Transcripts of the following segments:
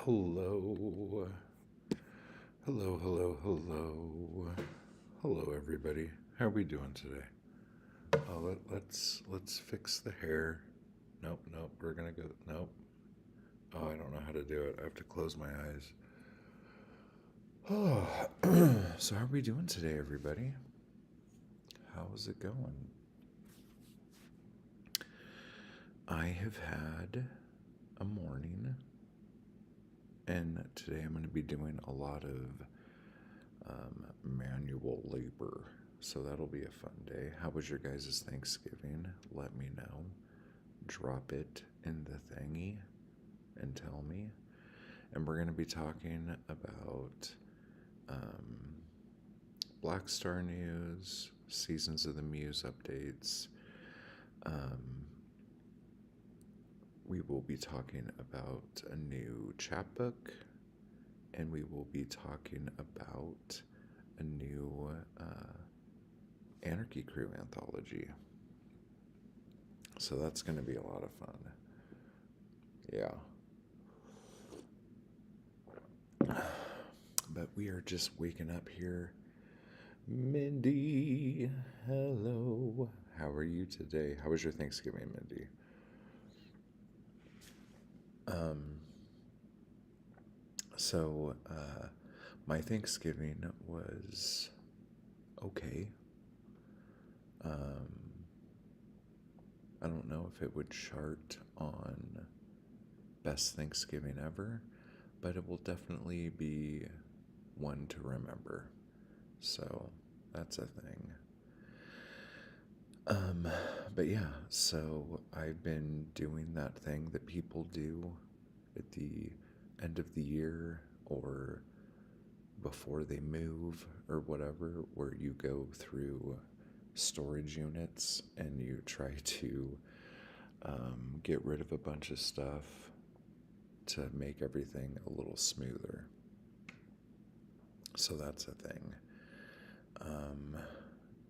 Hello. Hello, hello, hello. Hello everybody. How are we doing today? Let's fix the hair. Nope, nope. We're gonna go nope. Oh, I don't know how to do it. I have to close my eyes. Oh, so how are we doing today, everybody? How's it going? I have had a morning, and today I'm going to be doing a lot of manual labor. So that'll be a fun day. How was your guys' Thanksgiving? Let me know. Drop it in the thingy and tell me. And we're going to be talking about um, Black Star news, Seasons of the Muse updates. We will be talking about a new chapbook, and we will be talking about a new Anarchy Crew anthology. So that's going to be a lot of fun. Yeah. But we are just waking up here. Mindy, hello. How are you today? How was your Thanksgiving, Mindy? So, my Thanksgiving was okay. I don't know if it would chart on best Thanksgiving ever, but it will definitely be one to remember. So that's a thing. But yeah, so I've been doing that thing that people do at the end of the year or before they move or whatever, where you go through storage units and you try to get rid of a bunch of stuff to make everything a little smoother. So that's a thing.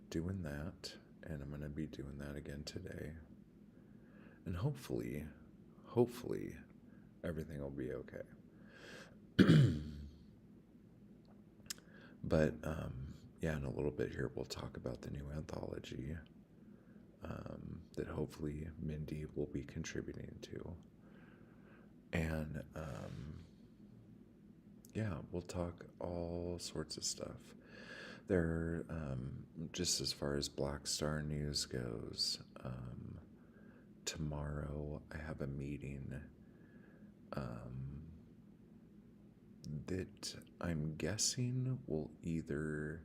Doing that, and I'm going to be doing that again today. And hopefully, everything will be okay. But yeah, in a little bit here, we'll talk about the new anthology that hopefully Mindy will be contributing to. And yeah, we'll talk all sorts of stuff. There, just as far as Black Star news goes, tomorrow I have a meeting that I'm guessing will either,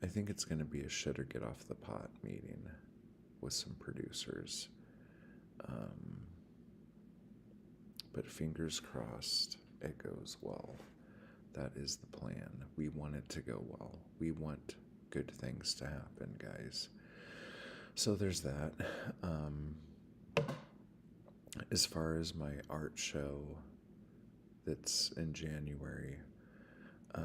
I think it's going to be a shit or get off the pot meeting with some producers. But fingers crossed it goes well. That is the plan. We want it to go well. We want good things to happen, guys. So there's that. As far as my art show that's in January, I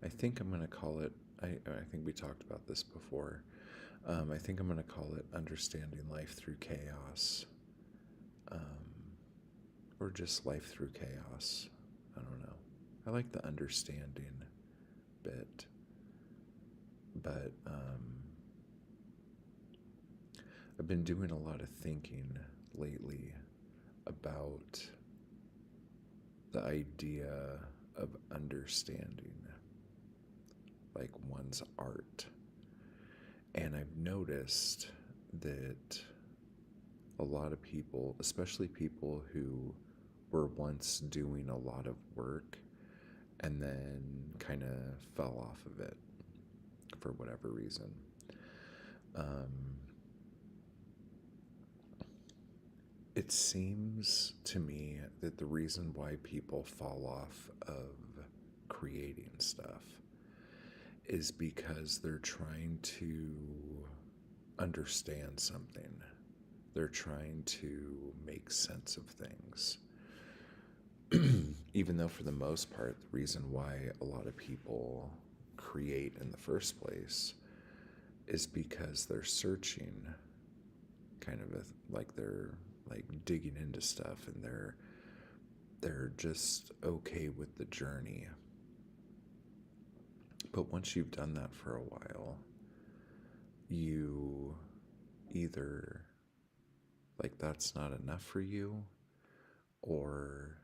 think I'm going to call it, I think we talked about this before. I think I'm going to call it Understanding Life Through Chaos. Or just Life Through Chaos. I don't know. I like the understanding bit. But I've been doing a lot of thinking lately about the idea of understanding, like one's art. And I've noticed that a lot of people, especially people who were once doing a lot of work and then kind of fell off of it for whatever reason. It seems to me that the reason why people fall off of creating stuff is because they're trying to understand something. They're trying to make sense of things. Even though, for the most part, the reason why a lot of people create in the first place is because they're searching, kind of like they're like digging into stuff, and they're just okay with the journey. But once you've done that for a while, you either like that's not enough for you, or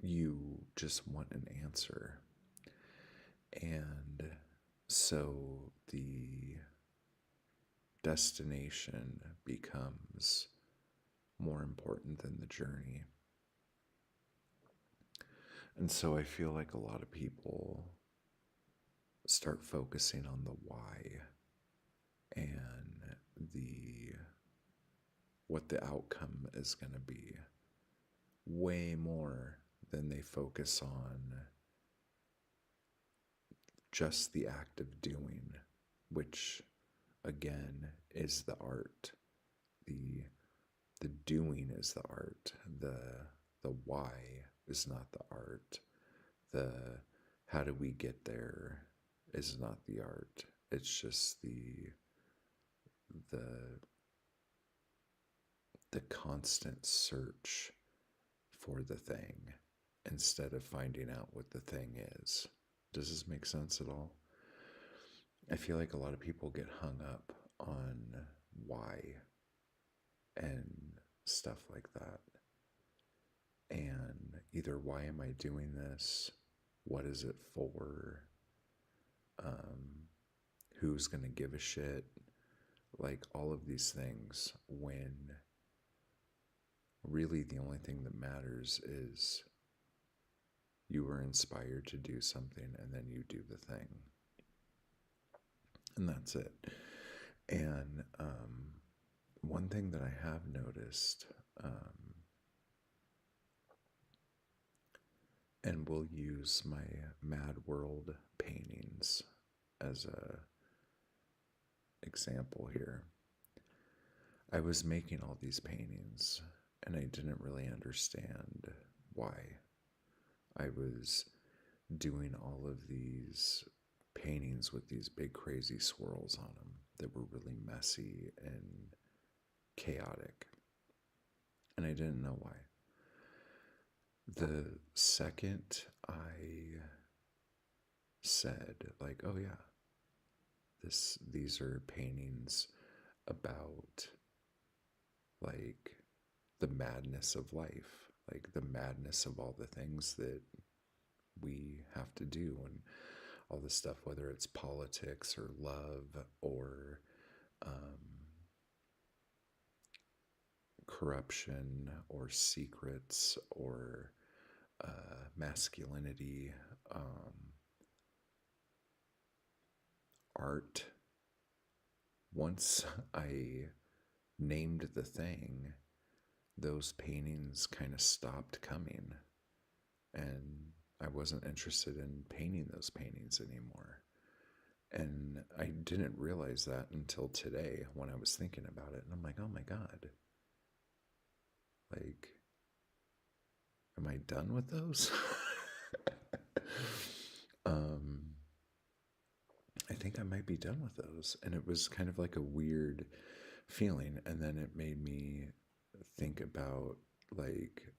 you just want an answer. And so the destination becomes more important than the journey. And so I feel like a lot of people start focusing on the why and the what the outcome is going to be way more than they focus on just the act of doing, which again is the art. The the doing is the art. The why is not the art. The how do we get there is not the art. It's just the the constant search for the thing instead of finding out what the thing is. Does this make sense at all? I feel like a lot of people get hung up on why and stuff like that. And either why am I doing this? What is it for? Who's going to give a shit? Like all of these things, when really the only thing that matters is you were inspired to do something and then you do the thing. And that's it. And one thing that I have noticed, and we'll use my Mad World paintings as a example here. I was making all these paintings and I didn't really understand why. I was doing all of these paintings with these big crazy swirls on them that were really messy and chaotic. And I didn't know why. The second I said, like, oh yeah, these are paintings about like the madness of life, like the madness of all the things that we have to do, and all this stuff, whether it's politics or love or corruption or secrets or masculinity, art. Once I named the thing, those paintings kind of stopped coming, and I wasn't interested in painting those paintings anymore. And I didn't realize that until today when I was thinking about it. And I'm like, oh my God. Like, am I done with those? I think I might be done with those. And it was kind of like a weird feeling. And then it made me think about like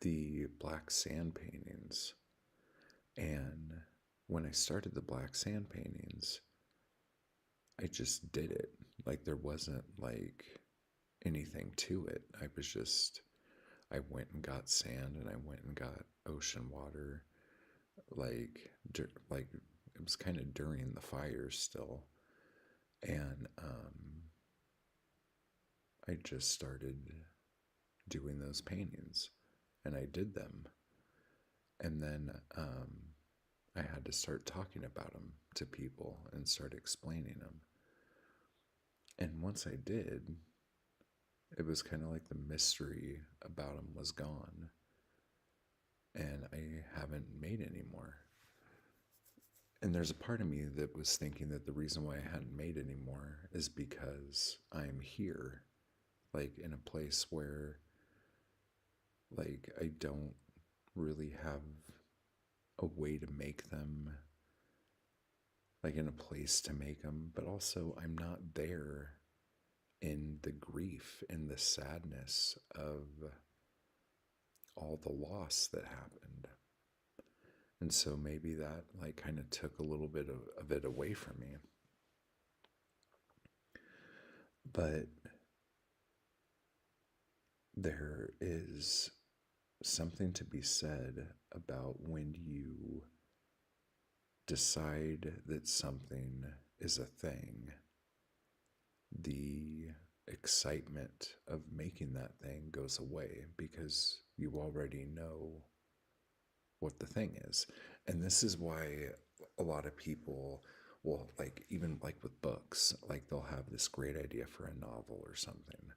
the black sand paintings. And when I started the black sand paintings, I just did it. Like there wasn't like anything to it. I went and got sand and I went and got ocean water. Like it was kind of during the fire still. And I just started doing those paintings and I did them. And then I had to start talking about them to people and start explaining them. And once I did, it was kind of like the mystery about them was gone. And I haven't made any more. And there's a part of me that was thinking that the reason why I hadn't made any more is because I'm here, like in a place where like I don't really have a way to make them like in a place to make them, but also I'm not there in the grief, in the sadness of all the loss that happened. And so maybe that like kind of took a little bit of it away from me. But there is something to be said about when you decide that something is a thing, the excitement of making that thing goes away because you already know what the thing is. And this is why a lot of people will, like, even like with books, like they'll have this great idea for a novel or something.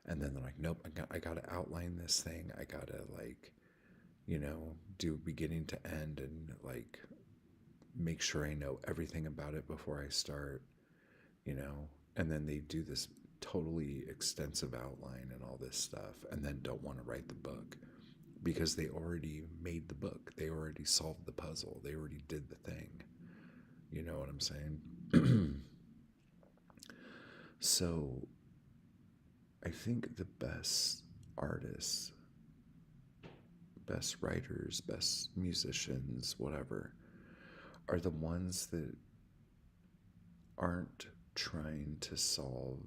And then they're like, nope, I got to outline this thing. I got to, like, do beginning to end and, like, make sure I know everything about it before I start, you know? And then they do this totally extensive outline and all this stuff and then don't want to write the book because they already made the book. They already solved the puzzle. They already did the thing. You know what I'm saying? So I think the best artists, best writers, best musicians, whatever, are the ones that aren't trying to solve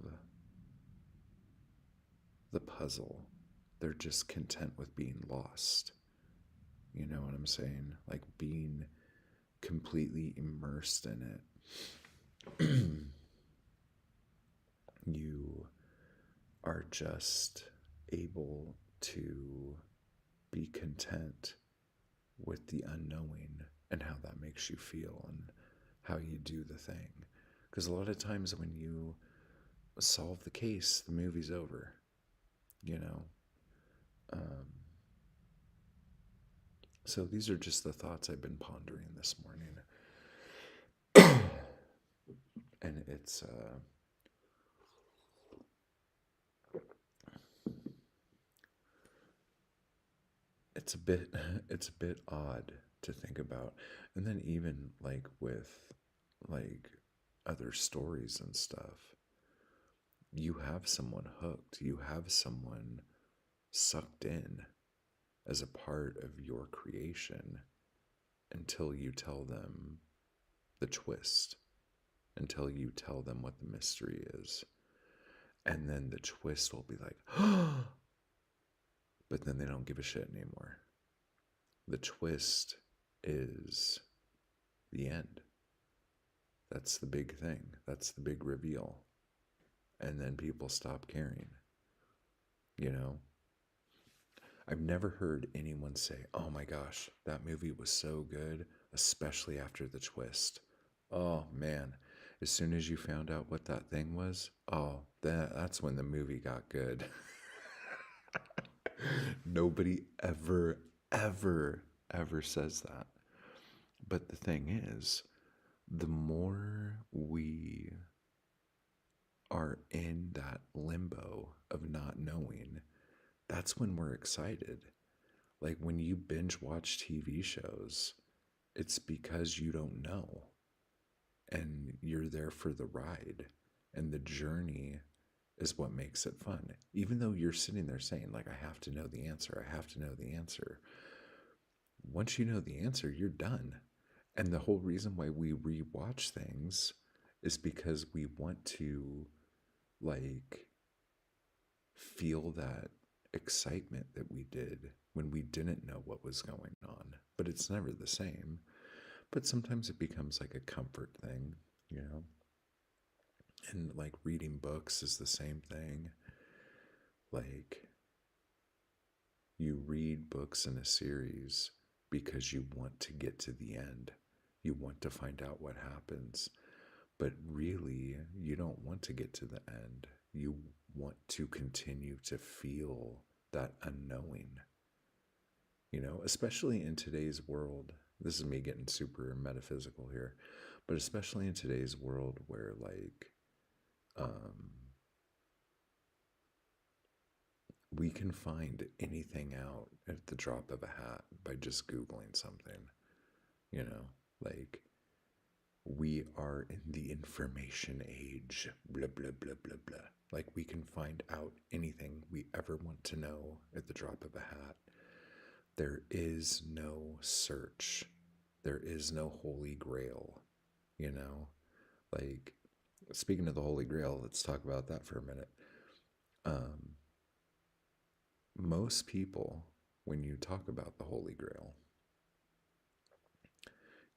the puzzle. They're just content with being lost. You know what I'm saying? Like being completely immersed in it. You are just able to be content with the unknowing and how that makes you feel and how you do the thing. Because a lot of times when you solve the case, the movie's over, you know? Um, so these are just the thoughts I've been pondering this morning. And it's a bit it's a bit odd to think about. And then even like with like other stories and stuff, you have someone hooked, you have someone sucked in as a part of your creation until you tell them the twist, until you tell them what the mystery is. And then the twist will be like, but then they don't give a shit anymore. The twist is the end. That's the big thing. That's the big reveal. And then people stop caring. You know? I've never heard anyone say, oh my gosh, that movie was so good, especially after the twist. Oh man, as soon as you found out what that thing was, oh, that's when the movie got good. Nobody ever says that. But the thing is, the more we are in that limbo of not knowing, that's when we're excited. Like when you binge watch TV shows, it's because you don't know and you're there for the ride, and the journey is what makes it fun. Even though you're sitting there saying, like, I have to know the answer, I have to know the answer. Once you know the answer, you're done. And the whole reason why we rewatch things is because we want to, like, feel that excitement that we did when we didn't know what was going on. But it's never the same. But sometimes it becomes like a comfort thing, you know? And like reading books is the same thing. Like, you read books in a series because you want to get to the end. You want to find out what happens. But really, you don't want to get to the end. You want to continue to feel that unknowing. You know, especially in today's world. This is me getting super metaphysical here, but especially in today's world where, like, um, we can find anything out at the drop of a hat by just Googling something, you know? Like, We are in the information age, blah, blah, blah, blah, blah. Like we can find out anything we ever want to know at the drop of a hat. There is no search, there is no holy grail, you know? Like, speaking of the holy grail, let's talk about that for a minute. Um, most people, when you talk about the holy grail,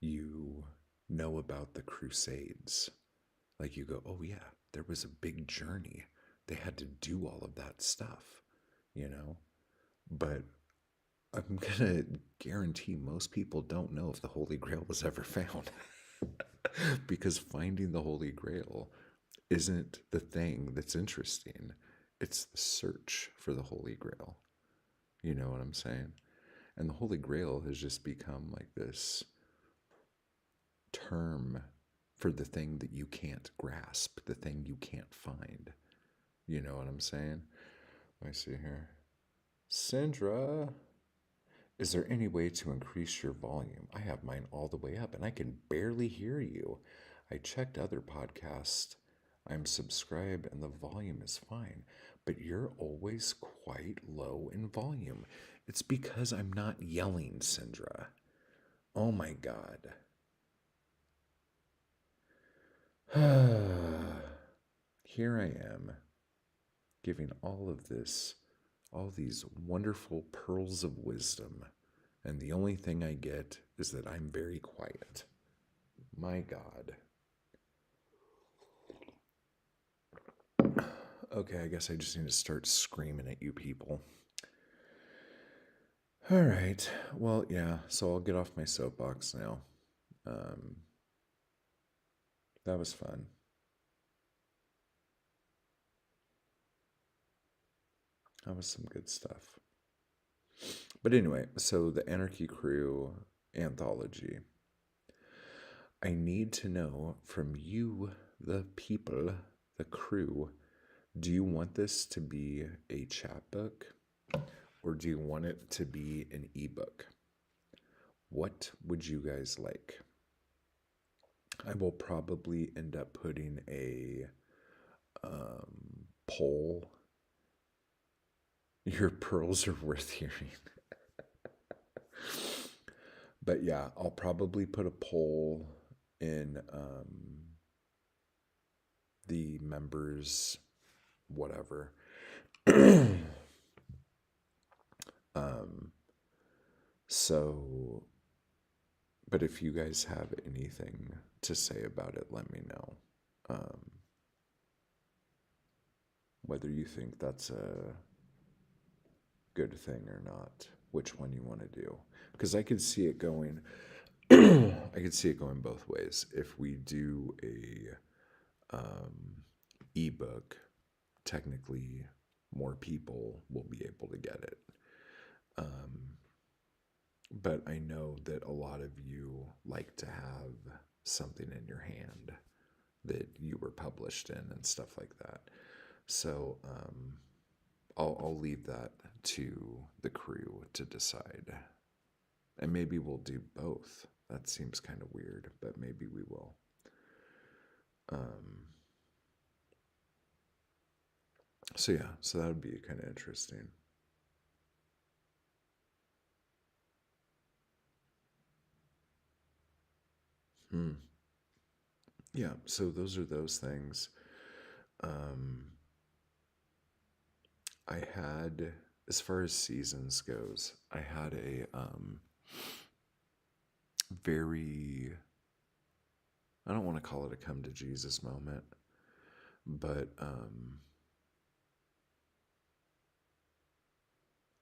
you know about the Crusades. Like you go, oh yeah, there was a big journey. They had to do all of that stuff, you know? But I'm gonna guarantee most people don't know if the Holy Grail was ever found. Because finding the Holy Grail isn't the thing that's interesting. It's the search for the Holy Grail. You know what I'm saying? And the Holy Grail has just become like this term for the thing that you can't grasp, the thing you can't find. You know what I'm saying? Let me see here. Sandra, is there any way to increase your volume? I have mine all the way up and I can barely hear you. I checked other podcasts. I'm subscribed and the volume is fine, but you're always quite low in volume. It's because I'm not yelling, Sandra. Oh my God. Here I am giving all these wonderful pearls of wisdom, and the only thing I get is that I'm very quiet. My God. Okay, I guess I just need to start screaming at you people. All right. Well, yeah, so I'll get off my soapbox now. Um, that was fun. That was some good stuff. But anyway, so the Anarchy Crew anthology. I need to know from you, the people, the crew, do you want this to be a chapbook or do you want it to be an ebook? What would you guys like? I will probably end up putting a poll. Your pearls are worth hearing. But yeah, I'll probably put a poll in the members, whatever. um, so, but if you guys have anything to say about it, let me know. Whether you think that's a good thing or not, which one you want to do. Because I could see it going, I could see it going both ways. If we do a ebook, technically more people will be able to get it. But I know that a lot of you like to have something in your hand that you were published in and stuff like that. So I'll leave that to the crew to decide. And maybe we'll do both. That seems kind of weird, but maybe we will. So yeah, so that would be kind of interesting. Yeah, so those are those things. Um, I had, as far as seasons goes, I had a very, I don't want to call it a come to Jesus moment, but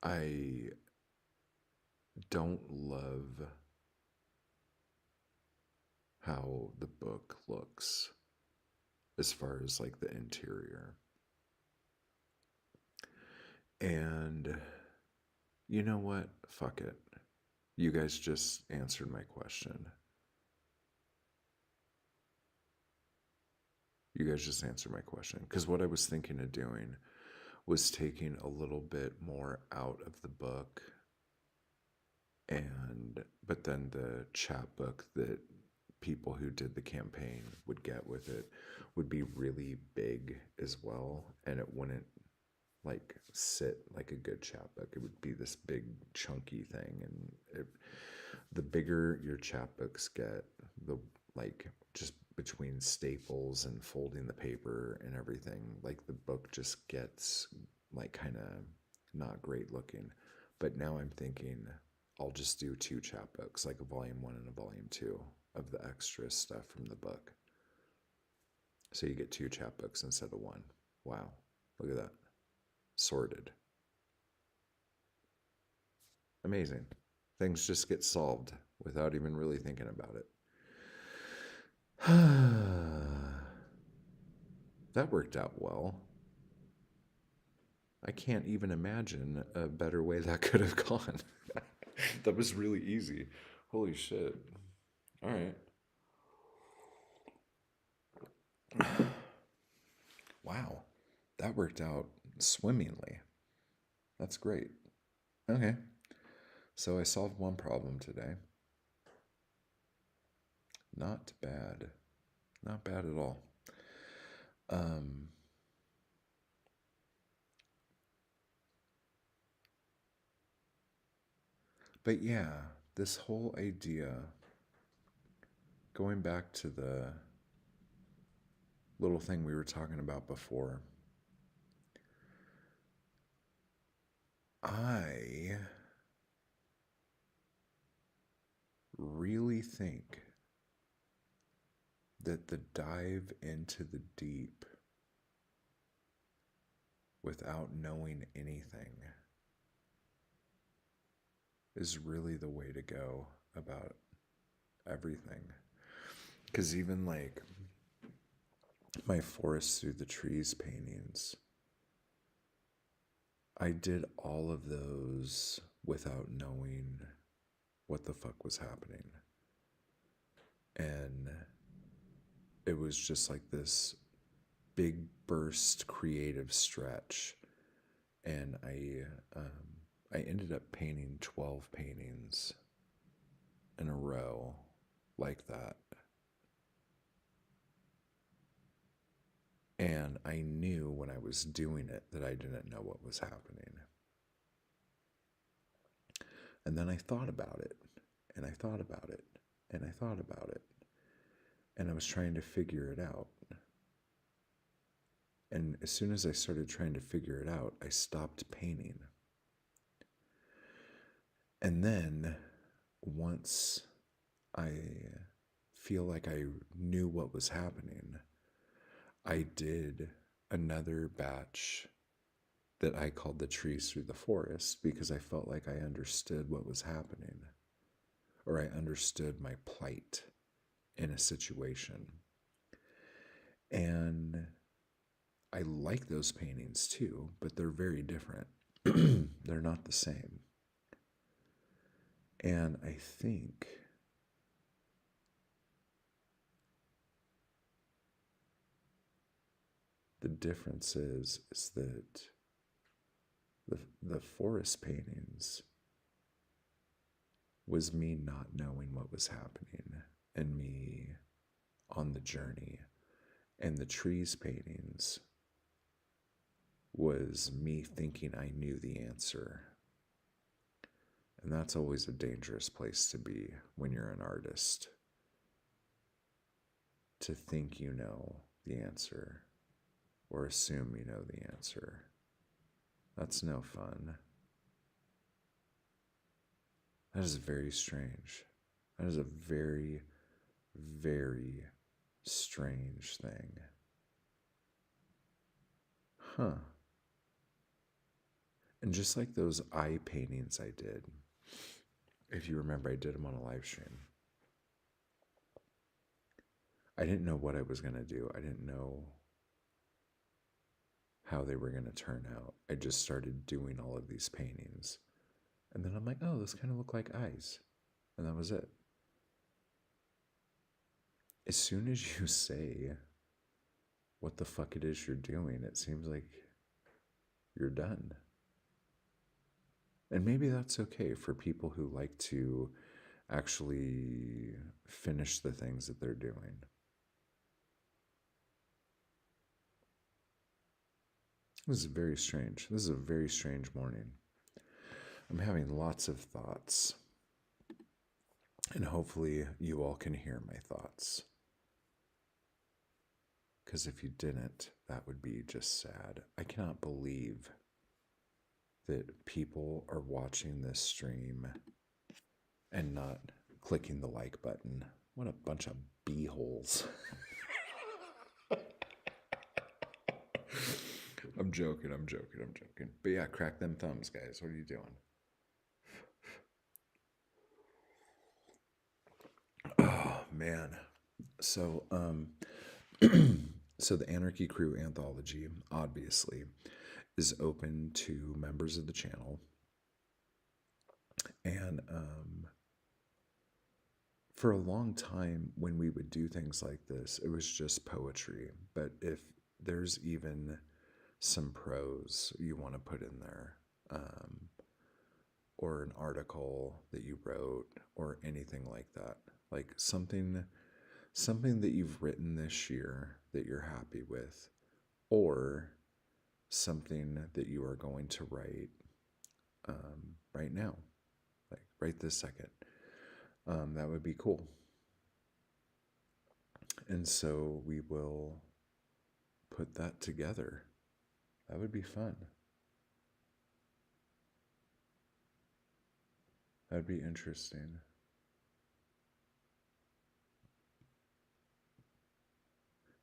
I don't love how the book looks as far as like the interior. And you know what? Fuck it. You guys just answered my question. You guys just answered my question. Because what I was thinking of doing was taking a little bit more out of the book, and but then the chapbook that people who did the campaign would get with it would be really big as well, and it wouldn't like sit like a good chapbook. It would be this big chunky thing, and the bigger your chapbooks get, the like just between staples and folding the paper and everything, like the book just gets like kind of not great looking. But now I'm thinking I'll just do two chapbooks, like a volume 1 and a volume 2 of the extra stuff from the book. So you get two chapbooks instead of one. Wow, look at that. Sorted. Amazing. Things just get solved without even really thinking about it. That worked out well. I can't even imagine a better way that could have gone. That was really easy. Holy shit. All right. Wow. That worked out swimmingly. That's great. Okay. So I solved one problem today. Not bad. Not bad at all. But yeah, this whole idea, going back to the little thing we were talking about before, I really think that the dive into the deep without knowing anything is really the way to go about everything. Because even like my forest through the trees paintings, I did all of those without knowing what the fuck was happening. And it was just like this big burst creative stretch. And I ended up painting 12 paintings in a row like that. And I knew when I was doing it that I didn't know what was happening. And then I thought about it, and I thought about it, and I thought about it. And I was trying to figure it out. And as soon as I started trying to figure it out, I stopped painting. And then once I feel like I knew what was happening, I did another batch that I called the trees through the forest because I felt like I understood what was happening, or I understood my plight in a situation. And I like those paintings too, but they're very different. They're not the same. And I think the difference is that the forest paintings was me not knowing what was happening and me on the journey. And the trees paintings was me thinking I knew the answer. And that's always a dangerous place to be when you're an artist. To think you know the answer or assume you know the answer. That's no fun. That is very strange. That is a very, very strange thing. Huh. And just like those eye paintings I did, if you remember, I did them on a live stream. I didn't know what I was going to do. I didn't know how they were going to turn out. I just started doing all of these paintings. And then I'm like, oh, this kind of look like eyes. And that was it. As soon as you say what the fuck it is you're doing, it seems like you're done. And maybe that's okay for people who like to actually finish the things that they're doing. This is very strange. This is a very strange morning. I'm having lots of thoughts, and hopefully, you all can hear my thoughts. Because if you didn't, that would be just sad. I cannot believe that people are watching this stream and not clicking the like button. What a bunch of beeholes. I'm joking. But yeah, crack them thumbs, guys. What are you doing? Oh, man. So, so the Anarchy Crew Anthology, obviously, is open to members of the channel. And for a long time, when we would do things like this, it was just poetry. But if there's even some prose you want to put in there, or an article that you wrote, or anything like that, like something that you've written this year that you're happy with, or something that you are going to write right now, like right this second. That would be cool. And so we will put that together. That would be fun. That'd be interesting.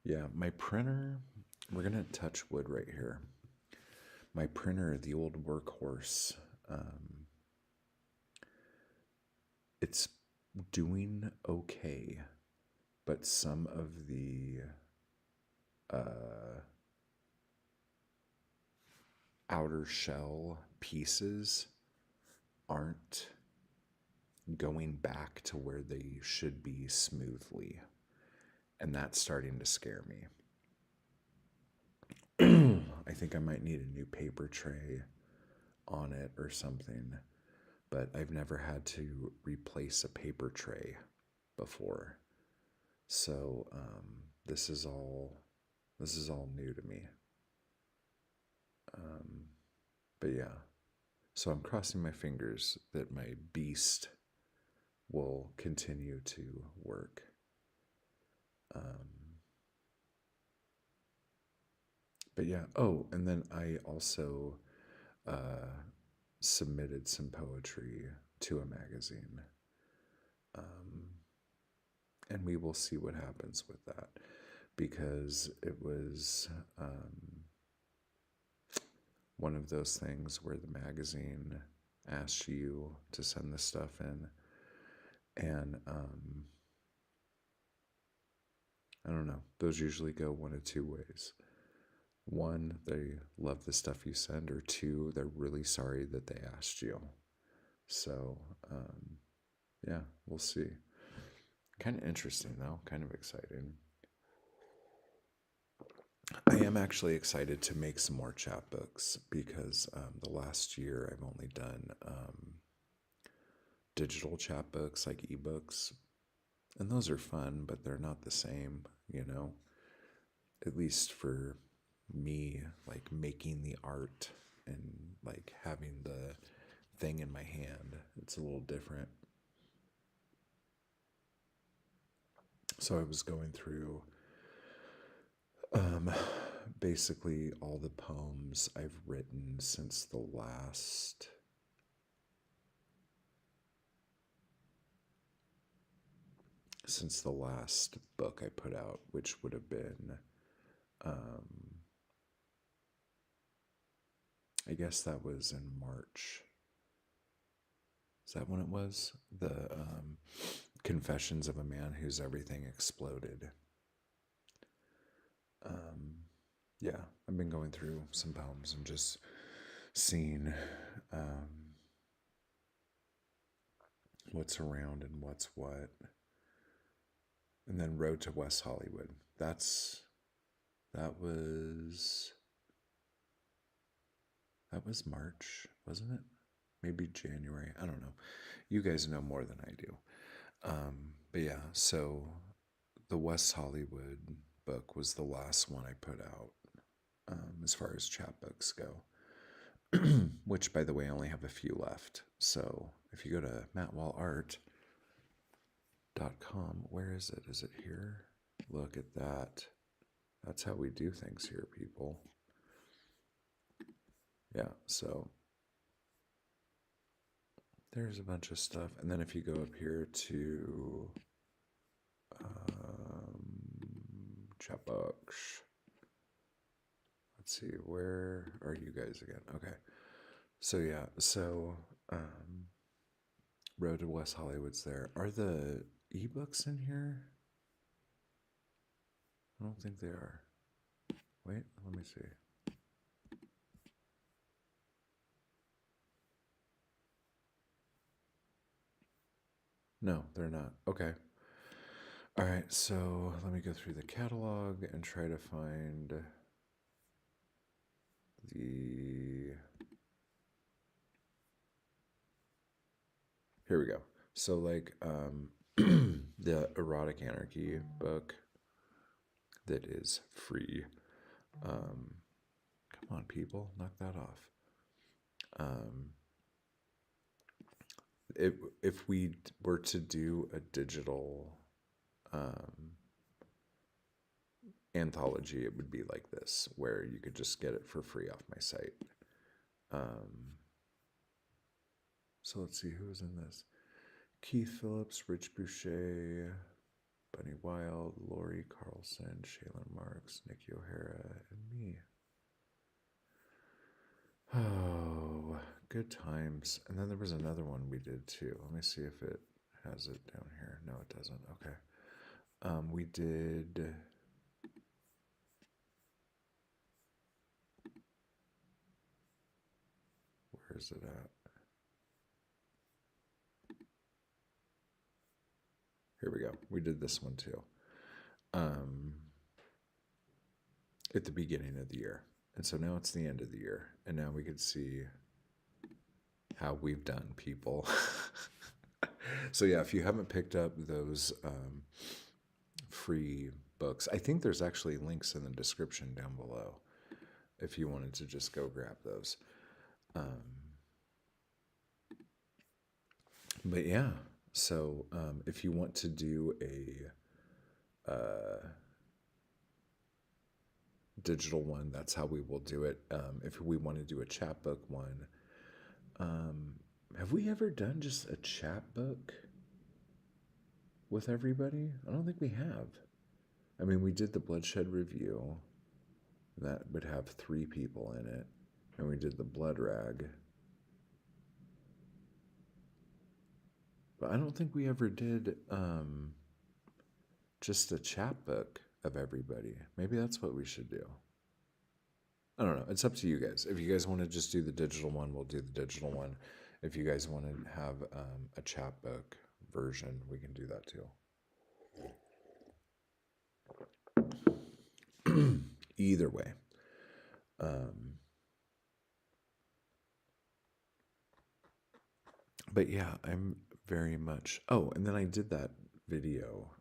Yeah, my printer, we're going to touch wood right here. My printer, the old workhorse, it's doing okay, but some of the outer shell pieces aren't going back to where they should be smoothly. And that's starting to scare me. I think I might need a new paper tray on it or something, but I've never had to replace a paper tray before. So this is all new to me. But yeah, so I'm crossing my fingers that my beast will continue to work. But yeah, oh, and then I also submitted some poetry to a magazine. And we will see what happens with that, because it was one of those things where the magazine asks you to send the stuff in, and I don't know, those usually go one of two ways. One, they love the stuff you send, or two, they're really sorry that they asked you. So yeah, we'll see. Kind of interesting though, kind of exciting. I am actually excited to make some more chapbooks, because the last year I've only done digital chapbooks, like ebooks, and those are fun, but they're not the same, at least for me, like making the art and like having the thing in my hand. It's a little different. So I was going through basically all the poems I've written since the last book I put out, which would have been I guess that was in March. Is that when it was? The Confessions of a Man Whose Everything Exploded. Yeah, I've been going through some poems and just seeing what's around and what's what. And then Road to West Hollywood. That was March, wasn't it? Maybe January. I don't know. You guys know more than I do. But yeah, so the West Hollywood book was the last one I put out, as far as chapbooks go. Which, by the way, I only have a few left. So if you go to mattwallart.com, where is it? Is it here? Look at that. That's how we do things here, people. Yeah, so there's a bunch of stuff. And then if you go up here to chapbooks, let's see, where are you guys again? Okay. So yeah, so Road to West Hollywood's there. Are the ebooks in here? I don't think they are. Wait, let me see. No, they're not. Okay. All right, so let me go through the catalog and try to find the. Here we go. So, like, the Erotic Anarchy book that is free. Come on, people, knock that off. If we were to do a digital anthology, it would be like this, where you could just get it for free off my site. So let's see who's in this. Keith Phillips, Rich Boucher, Bunny Wild, Lori Carlson, Shaylin Marks, Nikki O'Hara, and me. Oh, good times. And then there was another one we did too. Let me see if it has it down here. No, it doesn't. Okay. We did. Where is it at? Here we go. We did this one too. At the beginning of the year. And so now it's the end of the year. And now we can see how we've done, people. So yeah, if you haven't picked up those free books, I think there's actually links in the description down below if you wanted to just go grab those. But yeah, so if you want to do a digital one, that's how we will do it. If we want to do a chapbook one, have we ever done just a chapbook with everybody? I don't think we have. I mean, we did the Bloodshed review. That would have 3 people in it. And we did the Blood Rag. But I don't think we ever did just a chapbook of everybody. Maybe that's what we should do. I don't know. It's up to you guys. If you guys want to just do the digital one, we'll do the digital one. If you guys want to have a chapbook version, we can do that too. Either way. But yeah, I'm very much. Oh, and then I did that video,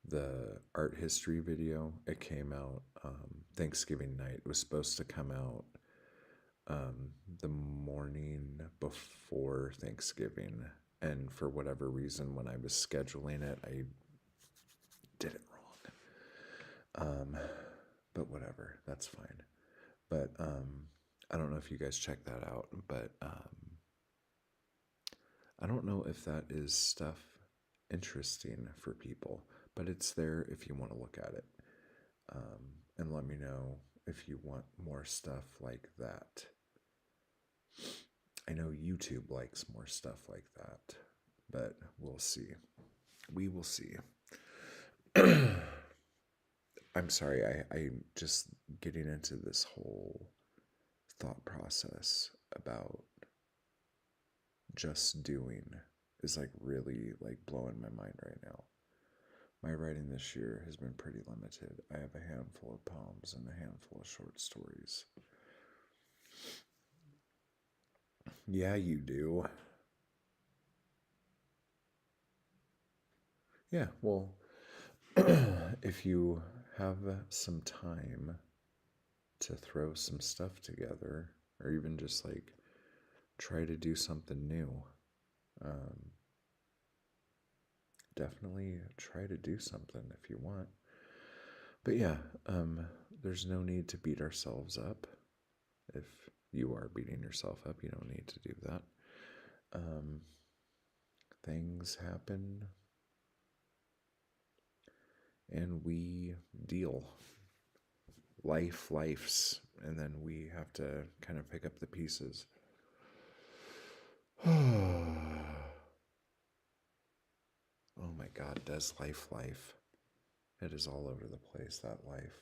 the art history video. It came out Thanksgiving night. It was supposed to come out the morning before Thanksgiving. And for whatever reason, when I was scheduling it, I did it wrong. But whatever, that's fine. But I don't know if you guys check that out, but I don't know if that is stuff interesting for people, but it's there if you want to look at it. And let me know if you want more stuff like that. I know YouTube likes more stuff like that, but we'll see. We will see. I'm sorry, I'm just getting into this whole thought process about just doing is like really like blowing my mind right now. My writing this year has been pretty limited. I have a handful of poems and a handful of short stories. Yeah, you do. Yeah, well, if you have some time to throw some stuff together, or even just like try to do something new, um, definitely try to do something if you want. But yeah, there's no need to beat ourselves up. If you are beating yourself up, you don't need to do that. Um, things happen and we deal. Lifes, and then we have to kind of pick up the pieces. Oh my God, does life. It is all over the place, that life.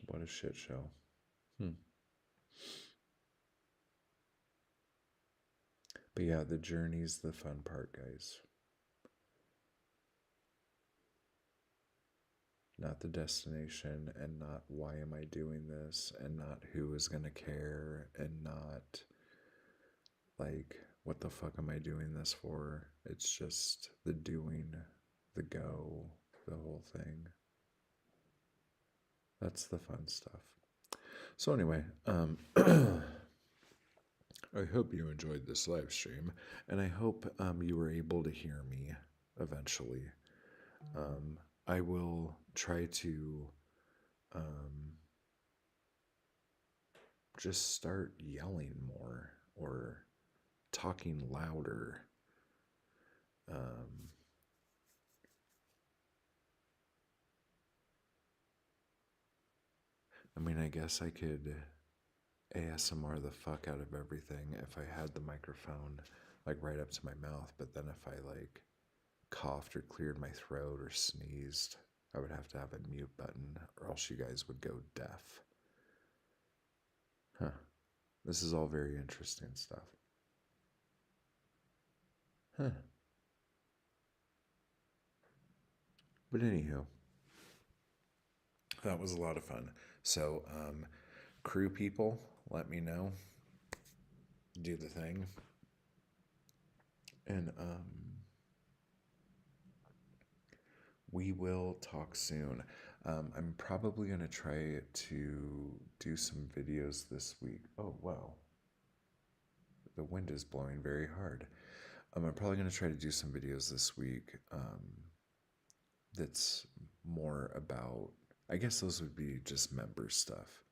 What a shit show. But yeah, the journey's the fun part, guys. Not the destination, and not why am I doing this, and not who is going to care, and not like what the fuck am I doing this for. It's just the doing, the go, the whole thing. That's the fun stuff. So anyway, I hope you enjoyed this live stream, and I hope you were able to hear me eventually. I will try to um, just start yelling more or talking louder. Um, I mean, I guess I could ASMR the fuck out of everything if I had the microphone like right up to my mouth, but then if I like coughed or cleared my throat or sneezed, I would have to have a mute button or else you guys would go deaf. Huh. This is all very interesting stuff. Huh. But anywho, that was a lot of fun. So, crew people, let me know. Do the thing. And we will talk soon. I'm probably going to try to do some videos this week. Oh, wow. The wind is blowing very hard. I'm probably going to try to do some videos this week that's more about, I guess those would be just member stuff.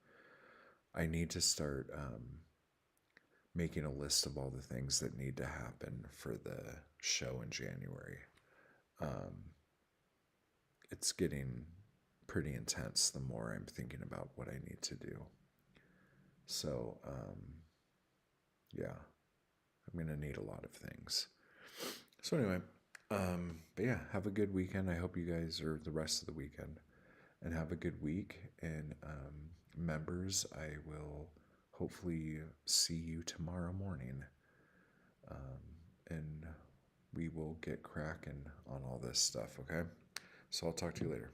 I need to start making a list of all the things that need to happen for the show in January. Um, it's getting pretty intense the more I'm thinking about what I need to do. So, yeah, I'm going to need a lot of things. So, anyway, but yeah, have a good weekend. I hope you guys are the rest of the weekend and have a good week. And members, I will hopefully see you tomorrow morning. And we will get cracking on all this stuff, okay? So I'll talk to you later.